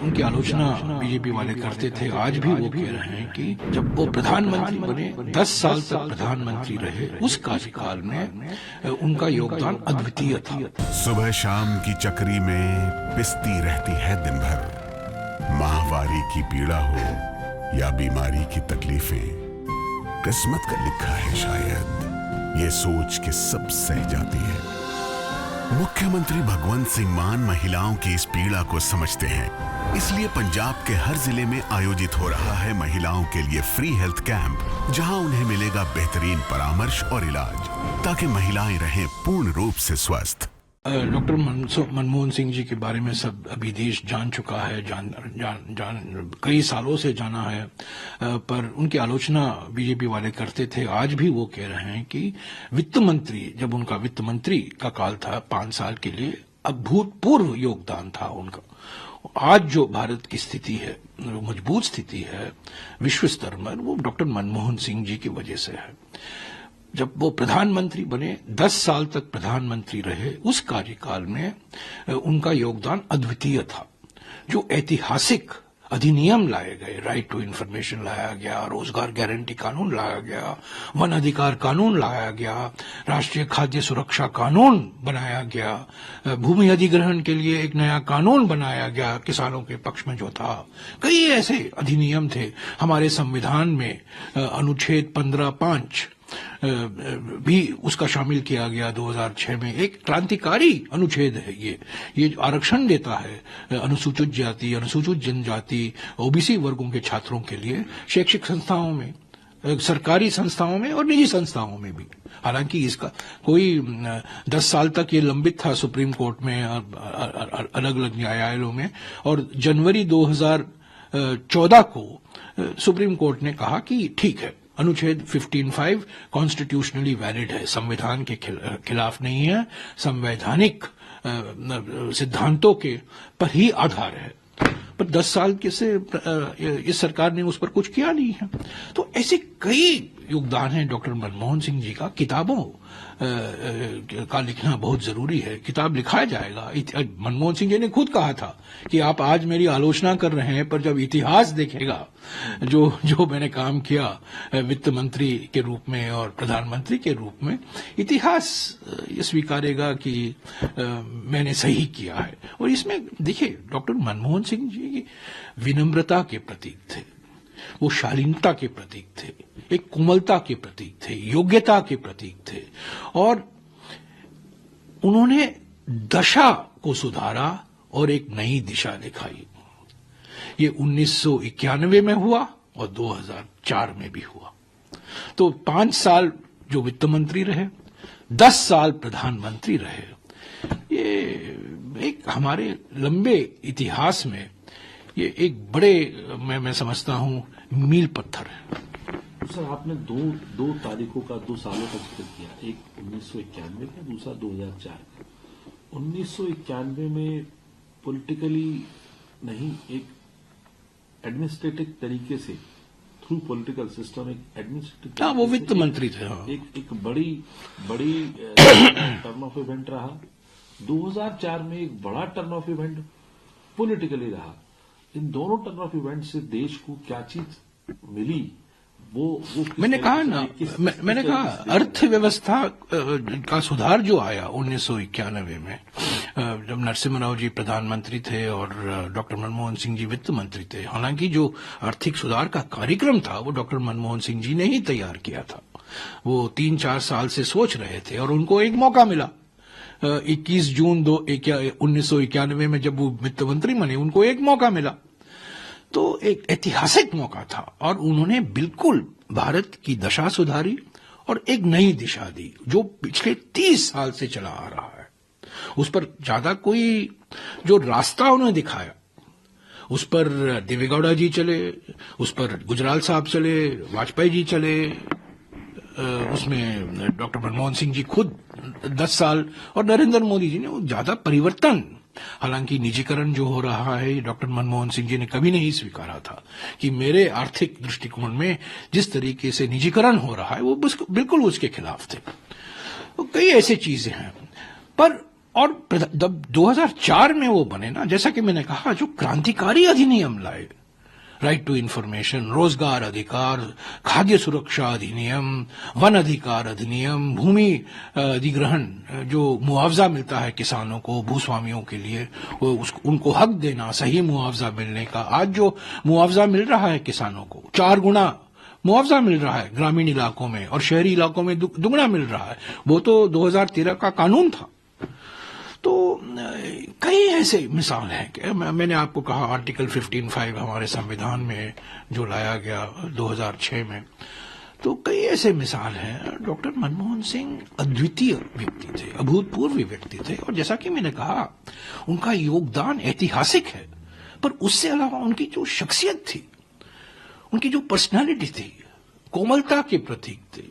उनकी आलोचना बीजेपी वाले करते थे, आज भी वो कह रहे हैं कि जब वो प्रधानमंत्री बने, 10 साल तक प्रधानमंत्री रहे, उस कार्यकाल में उनका योगदान अद्वितीय था। सुबह शाम की चक्री में पिसती रहती है दिन भर, माहवारी की पीड़ा हो या बीमारी की तकलीफें, किस्मत का लिखा है शायद, ये सोच के सब सह जाती है। मुख्यमंत्री भगवंत सिंह मान महिलाओं की इस पीड़ा को समझते हैं, इसलिए पंजाब के हर जिले में आयोजित हो रहा है महिलाओं के लिए फ्री हेल्थ कैंप, जहां उन्हें मिलेगा बेहतरीन परामर्श और इलाज, ताकि महिलाएं रहें पूर्ण रूप से स्वस्थ। डॉक्टर मनमोहन सिंह जी के बारे में सब अभी देश जान चुका है, कई सालों से जाना है, पर उनकी आलोचना बीजेपी वाले करते थे, आज भी वो कह रहे हैं कि वित्त मंत्री, जब उनका वित्त मंत्री का काल था 5 साल के लिए, अभूतपूर्व योगदान था उनका। आज जो भारत की स्थिति है, मजबूत स्थिति है विश्व स्तर पर, वो डॉक्टर मनमोहन सिंह जी की वजह से है। जब वो प्रधानमंत्री बने, 10 साल तक प्रधानमंत्री रहे, उस कार्यकाल में उनका योगदान अद्वितीय था। जो ऐतिहासिक अधिनियम लाए गए, राइट टू इंफॉर्मेशन लाया गया, रोजगार गारंटी कानून लाया गया, वन अधिकार कानून लाया गया, राष्ट्रीय खाद्य सुरक्षा कानून बनाया गया, भूमि अधिग्रहण के लिए एक नया कानून बनाया गया किसानों के पक्ष में जो था, कई ऐसे अधिनियम थे। हमारे संविधान में अनुच्छेद 15(5) भी उसका शामिल किया गया 2006 में। एक क्रांतिकारी अनुच्छेद है ये आरक्षण देता है अनुसूचित जाति, अनुसूचित जनजाति, ओबीसी वर्गों के छात्रों के लिए शैक्षिक संस्थाओं में, सरकारी संस्थाओं में और निजी संस्थाओं में भी। हालांकि इसका कोई 10 साल तक ये लंबित था सुप्रीम कोर्ट में, अलग अलग न्यायालयों में, और जनवरी 2014 को सुप्रीम कोर्ट ने कहा कि ठीक है, अनुच्छेद 15(5) कॉन्स्टिट्यूशनली वैलिड है, संविधान के खिलाफ नहीं है, संवैधानिक सिद्धांतों के पर ही आधार है। पर 10 साल के से इस सरकार ने उस पर कुछ किया नहीं है। तो ऐसे कई योगदान है डॉक्टर मनमोहन सिंह जी का। किताबों का लिखना बहुत जरूरी है, किताब लिखा जाएगा। मनमोहन सिंह जी ने खुद कहा था कि आप आज मेरी आलोचना कर रहे हैं, पर जब इतिहास देखेगा जो मैंने काम किया वित्त मंत्री के रूप में और प्रधानमंत्री के रूप में, इतिहास ये स्वीकारेगा कि मैंने सही किया है। और इसमें देखिए, डॉक्टर मनमोहन सिंह जी विनम्रता के प्रतीक थे, वो शालीनता के प्रतीक थे, एक कोमलता के प्रतीक थे, योग्यता के प्रतीक थे, और उन्होंने दशा को सुधारा और एक नई दिशा दिखाई। ये 1991 में हुआ और 2004 में भी हुआ। तो 5 साल जो वित्त मंत्री रहे, 10 साल प्रधानमंत्री रहे, ये एक हमारे लंबे इतिहास में ये एक बड़े, मैं समझता हूं, मील पत्थर है। सर, आपने दो तारीखों का, 2 सालों का जिक्र किया, एक 1991 का, दूसरा 2004 का। 1991 में पॉलिटिकली नहीं, एक एडमिनिस्ट्रेटिव तरीके से, थ्रू पॉलिटिकल सिस्टम, एक एडमिनिस्ट्रेटिव, वो वित्त मंत्री थे। एक बड़ी टर्न ऑफ इवेंट रहा। 2004 में एक बड़ा टर्न ऑफ इवेंट पॉलिटिकली रहा। इन दोनों टर्न ऑफ इवेंट से देश को क्या चीज मिली, वो मैंने कहा अर्थव्यवस्था का सुधार जो आया 1991 में, जब नरसिम्हा राव जी प्रधानमंत्री थे और डॉक्टर मनमोहन सिंह जी वित्त मंत्री थे। हालांकि जो आर्थिक सुधार का कार्यक्रम था वो डॉक्टर मनमोहन सिंह जी ने ही तैयार किया था। वो 3-4 साल से सोच रहे थे और उनको एक मौका मिला। 21 जून 1991 में जब वो वित्त मंत्री बने, उनको एक मौका मिला, तो एक ऐतिहासिक मौका था, और उन्होंने बिल्कुल भारत की दशा सुधारी और एक नई दिशा दी, जो पिछले 30 साल से चला आ रहा है। उस पर ज्यादा कोई जो रास्ता उन्होंने दिखाया, उस पर देवेगौड़ा जी चले, उस पर गुजराल साहब चले, वाजपेयी जी चले, उसमें डॉक्टर मनमोहन सिंह जी खुद 10 साल, और नरेंद्र मोदी जी ने ज्यादा परिवर्तन। हालांकि निजीकरण जो हो रहा है, डॉक्टर मनमोहन सिंह जी ने कभी नहीं स्वीकारा था कि मेरे आर्थिक दृष्टिकोण में जिस तरीके से निजीकरण हो रहा है वो बिल्कुल उसके खिलाफ थे। तो कई ऐसी चीजें हैं, पर और जब 2004 में वो बने ना, जैसा कि मैंने कहा, जो क्रांतिकारी अधिनियम लाए, राइट टू इंफॉर्मेशन, रोजगार अधिकार, खाद्य सुरक्षा अधिनियम, वन अधिकार अधिनियम, भूमि अधिग्रहण, जो मुआवजा मिलता है किसानों को, भूस्वामियों के लिए, उनको हक देना, सही मुआवजा मिलने का। आज जो मुआवजा मिल रहा है किसानों को, 4 गुना मुआवजा मिल रहा है ग्रामीण इलाकों में, और शहरी इलाकों में दुगना मिल रहा है। वो तो 2013 का कानून था। तो कई ऐसे मिसाल हैं कि मैंने आपको कहा आर्टिकल 15(5) हमारे संविधान में जो लाया गया 2006 में, तो कई ऐसे मिसाल हैं। डॉक्टर मनमोहन सिंह अद्वितीय व्यक्ति थे, अभूतपूर्व व्यक्ति थे, और जैसा कि मैंने कहा, उनका योगदान ऐतिहासिक है, पर उससे अलावा उनकी जो शख्सियत थी, उनकी जो पर्सनालिटी थी, कोमलता के प्रतीक थे,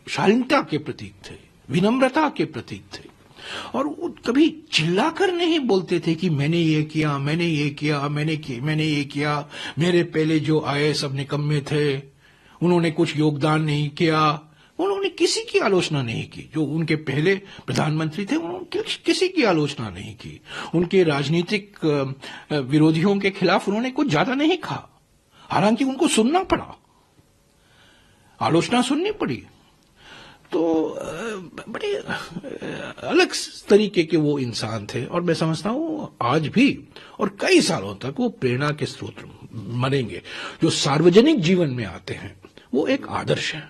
शालीनता के प्रतीक थे, विनम्रता के प्रतीक थे। और वो कभी चिल्लाकर नहीं बोलते थे कि मैंने ये किया, मैंने ये किया, मैंने ये किया, मेरे पहले जो आए सब निकम्मे थे, उन्होंने कुछ योगदान नहीं किया। उन्होंने किसी की आलोचना नहीं की। जो उनके पहले प्रधानमंत्री थे, उन्होंने किसी की आलोचना नहीं की। उनके राजनीतिक विरोधियों के खिलाफ उन्होंने कुछ ज्यादा नहीं कहा, हालांकि उनको सुनना पड़ा, आलोचना सुननी पड़ी। तो बड़े अलग तरीके के वो इंसान थे, और मैं समझता हूं आज भी और कई सालों तक वो प्रेरणा के स्रोत बनेंगे। जो सार्वजनिक जीवन में आते हैं, वो एक आदर्श है।